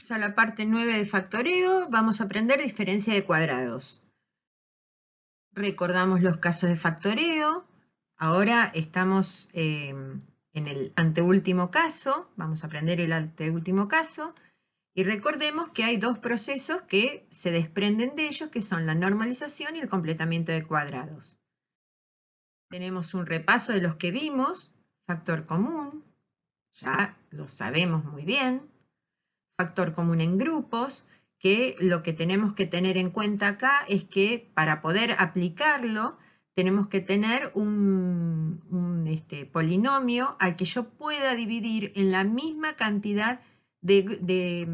Vamos a la parte 9 de factoreo. Vamos a aprender diferencia de cuadrados. Recordamos los casos de factoreo. Ahora estamos en el anteúltimo caso. Vamos a aprender el anteúltimo caso. Y recordemos que hay dos procesos que se desprenden de ellos, que son la normalización y el completamiento de cuadrados. Tenemos un repaso de los que vimos. Factor común, ya lo sabemos muy bien. Factor común en grupos, que lo que tenemos que tener en cuenta acá es que para poder aplicarlo tenemos que tener un polinomio al que yo pueda dividir en la misma cantidad que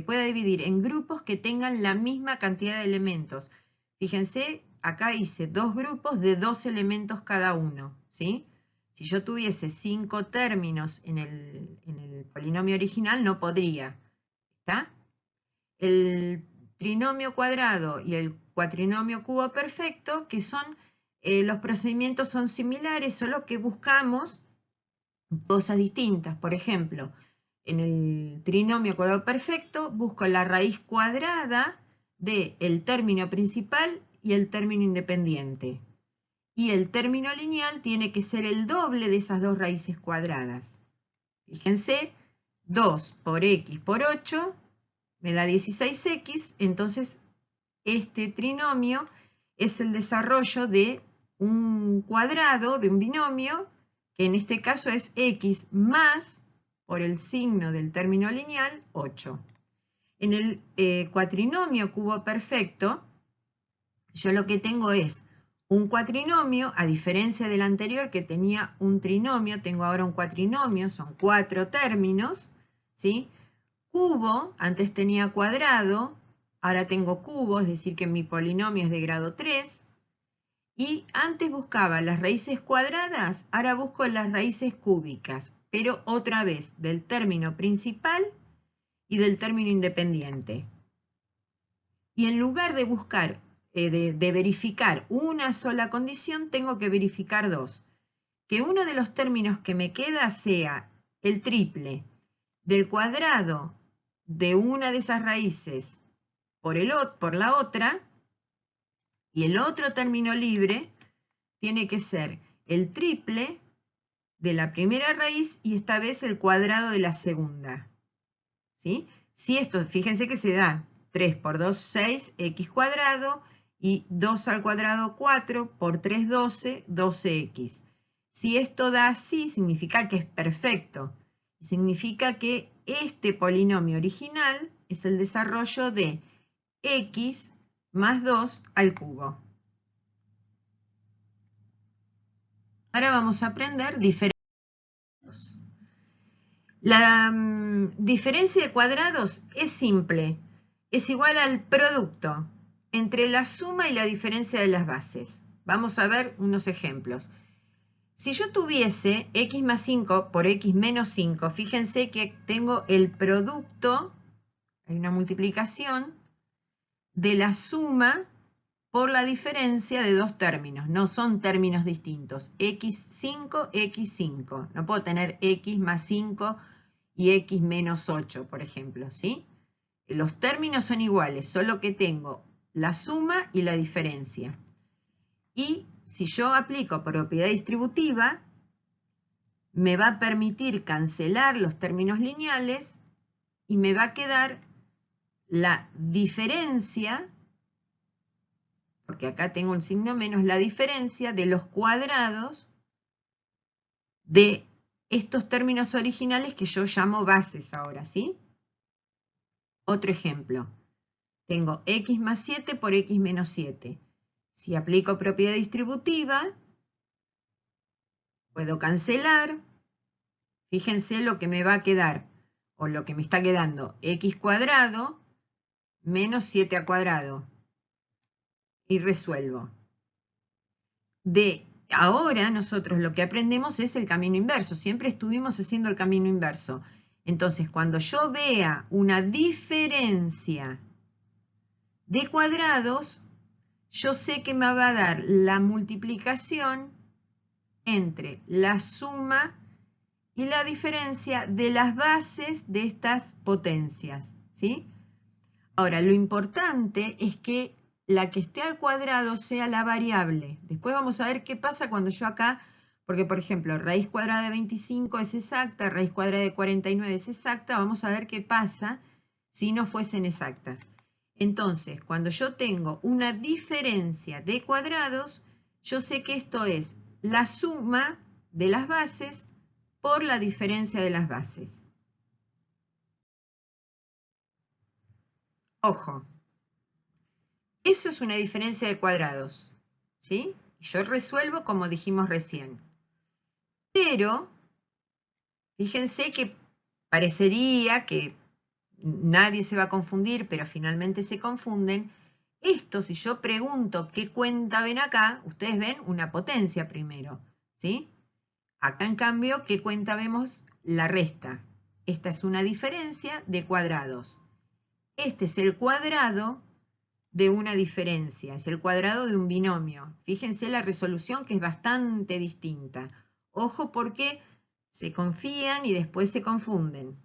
pueda dividir en grupos que tengan la misma cantidad de elementos. Fíjense, acá hice dos grupos de 2 elementos cada uno, ¿sí? Si yo tuviese 5 términos en el polinomio original, no podría. ¿Está? El trinomio cuadrado y el cuatrinomio cubo perfecto, que son, los procedimientos son similares, solo que buscamos cosas distintas. Por ejemplo, en el trinomio cuadrado perfecto, busco la raíz cuadrada del término principal y el término independiente. Y el término lineal tiene que ser el doble de esas dos raíces cuadradas. Fíjense, 2 por x por 8 me da 16x, entonces este trinomio es el desarrollo de un cuadrado, de un binomio, que en este caso es x más, por el signo del término lineal, 8. En el cuatrinomio cubo perfecto, yo lo que tengo es un cuatrinomio, a diferencia del anterior que tenía un trinomio, tengo ahora un cuatrinomio, son 4 términos, ¿sí? Cubo, antes tenía cuadrado, ahora tengo cubo, es decir que mi polinomio es de grado 3. Y antes buscaba las raíces cuadradas, ahora busco las raíces cúbicas, pero otra vez del término principal y del término independiente. Y en lugar de buscar de verificar una sola condición, tengo que verificar dos. Que uno de los términos que me queda sea el triple del cuadrado de una de esas raíces por la otra, y el otro término libre tiene que ser el triple de la primera raíz y esta vez el cuadrado de la segunda. ¿Sí? Si esto, fíjense que se da 3 por 2, 6, x cuadrado, y 2 al cuadrado 4, por 3, 12, 12x. Si esto da así, significa que es perfecto. Significa que este polinomio original es el desarrollo de x más 2 al cubo. Ahora vamos a aprender diferencias. La diferencia de cuadrados es simple. Es igual al producto entre la suma y la diferencia de las bases. Vamos a ver unos ejemplos. Si yo tuviese x más 5 por x menos 5, fíjense que tengo el producto, hay una multiplicación, de la suma por la diferencia de dos términos. No son términos distintos. x5, x5. No puedo tener x más 5 y x menos 8, por ejemplo, ¿sí? Los términos son iguales, solo que tengo la suma y la diferencia. Y si yo aplico propiedad distributiva, me va a permitir cancelar los términos lineales y me va a quedar la diferencia, porque acá tengo un signo menos, la diferencia de los cuadrados de estos términos originales que yo llamo bases ahora, ¿sí? Otro ejemplo. Tengo x más 7 por x menos 7. Si aplico propiedad distributiva, puedo cancelar. Fíjense lo que me va a quedar, o lo que me está quedando, x cuadrado menos 7 al cuadrado. Y resuelvo. Ahora nosotros lo que aprendemos es el camino inverso. Siempre estuvimos haciendo el camino inverso. Entonces, cuando yo vea una diferencia de cuadrados, yo sé que me va a dar la multiplicación entre la suma y la diferencia de las bases de estas potencias, ¿sí? Ahora, lo importante es que la que esté al cuadrado sea la variable. Después vamos a ver qué pasa cuando yo acá, porque por ejemplo, raíz cuadrada de 25 es exacta, raíz cuadrada de 49 es exacta, vamos a ver qué pasa si no fuesen exactas. Entonces, cuando yo tengo una diferencia de cuadrados, yo sé que esto es la suma de las bases por la diferencia de las bases. Ojo, eso es una diferencia de cuadrados, ¿sí? Yo resuelvo como dijimos recién. Pero, fíjense que parecería que nadie se va a confundir, pero finalmente se confunden. Esto, si yo pregunto qué cuenta ven acá, ustedes ven una potencia primero, ¿sí? Acá, en cambio, ¿qué cuenta vemos? La resta. Esta es una diferencia de cuadrados. Este es el cuadrado de una diferencia, es el cuadrado de un binomio. Fíjense la resolución que es bastante distinta. Ojo porque se confían y después se confunden.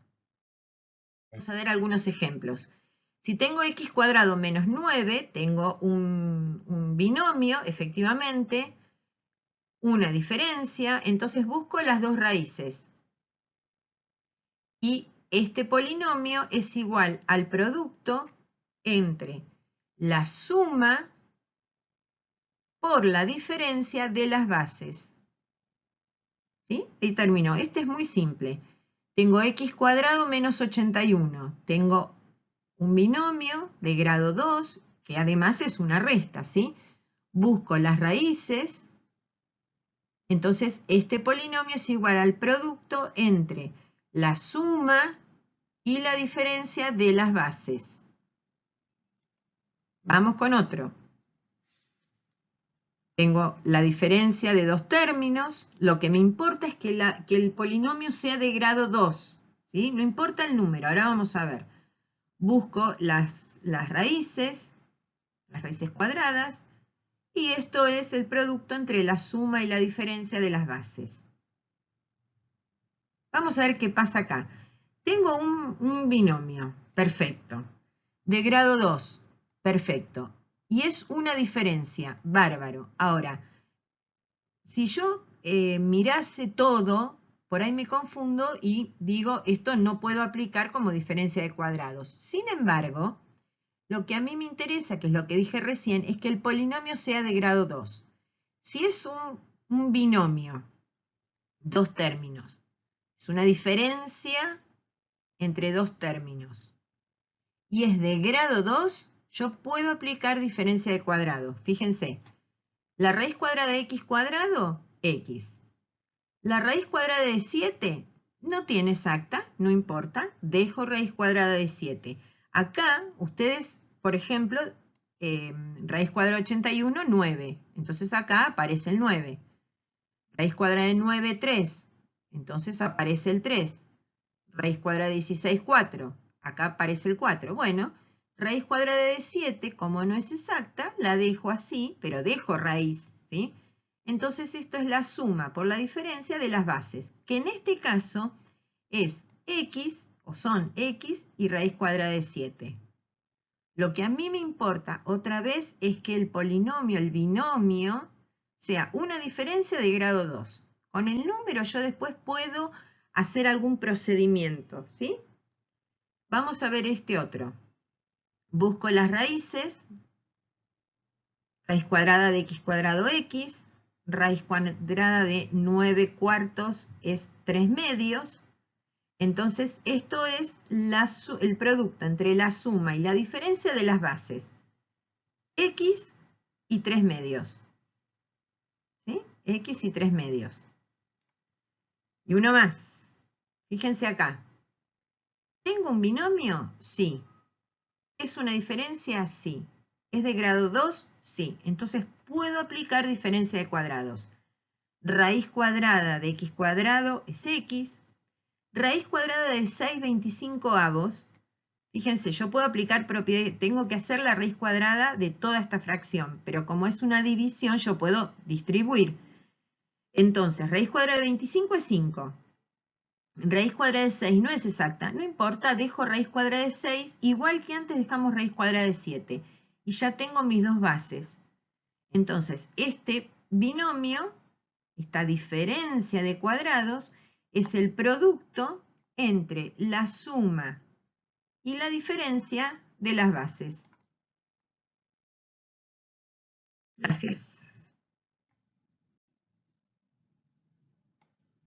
Vamos a ver algunos ejemplos. Si tengo x cuadrado menos 9, tengo un binomio, efectivamente, una diferencia, entonces busco las dos raíces. Y este polinomio es igual al producto entre la suma por la diferencia de las bases. ¿Sí? Y termino. Este es muy simple. Tengo x cuadrado menos 81. Tengo un binomio de grado 2, que además es una resta, ¿sí? Busco las raíces. Entonces, este polinomio es igual al producto entre la suma y la diferencia de las bases. Vamos con otro. Tengo la diferencia de dos términos. Lo que me importa es que el polinomio sea de grado 2. ¿Sí? No importa el número. Ahora vamos a ver. Busco las raíces cuadradas. Y esto es el producto entre la suma y la diferencia de las bases. Vamos a ver qué pasa acá. Tengo un binomio. Perfecto. De grado 2. Perfecto. Y es una diferencia. Bárbaro. Ahora, si yo mirase todo, por ahí me confundo y digo, esto no puedo aplicar como diferencia de cuadrados. Sin embargo, lo que a mí me interesa, que es lo que dije recién, es que el polinomio sea de grado 2. Si es un binomio, dos términos, es una diferencia entre dos términos, y es de grado 2, yo puedo aplicar diferencia de cuadrados. Fíjense, la raíz cuadrada de x cuadrado, x. La raíz cuadrada de 7 no tiene exacta, no importa, dejo raíz cuadrada de 7. Acá, ustedes, por ejemplo, raíz cuadrada de 81, 9. Entonces acá aparece el 9. Raíz cuadrada de 9, 3. Entonces aparece el 3. Raíz cuadrada de 16, 4. Acá aparece el 4. Bueno, raíz cuadrada de 7, como no es exacta, la dejo así, pero dejo raíz, ¿sí? Entonces esto es la suma por la diferencia de las bases, que en este caso es x, o son x, y raíz cuadrada de 7. Lo que a mí me importa, otra vez, es que el polinomio, el binomio, sea una diferencia de grado 2. Con el número yo después puedo hacer algún procedimiento, ¿sí? Vamos a ver este otro. Busco las raíces, raíz cuadrada de x cuadrado x, raíz cuadrada de 9 cuartos es 3 medios. Entonces, esto es el producto entre la suma y la diferencia de las bases. X y 3 medios. ¿Sí? X y 3 medios. Y uno más. Fíjense acá. ¿Tengo un binomio? Sí. ¿Es una diferencia? Sí. ¿Es de grado 2? Sí. Entonces puedo aplicar diferencia de cuadrados. Raíz cuadrada de x cuadrado es x. Raíz cuadrada de 6/25. Fíjense, yo puedo aplicar propiedad, tengo que hacer la raíz cuadrada de toda esta fracción, pero como es una división, yo puedo distribuir. Entonces, raíz cuadrada de 25 es 5. Raíz cuadrada de 6 no es exacta. No importa, dejo raíz cuadrada de 6. Igual que antes dejamos raíz cuadrada de 7. Y ya tengo mis dos bases. Entonces, este binomio, esta diferencia de cuadrados, es el producto entre la suma y la diferencia de las bases. Gracias.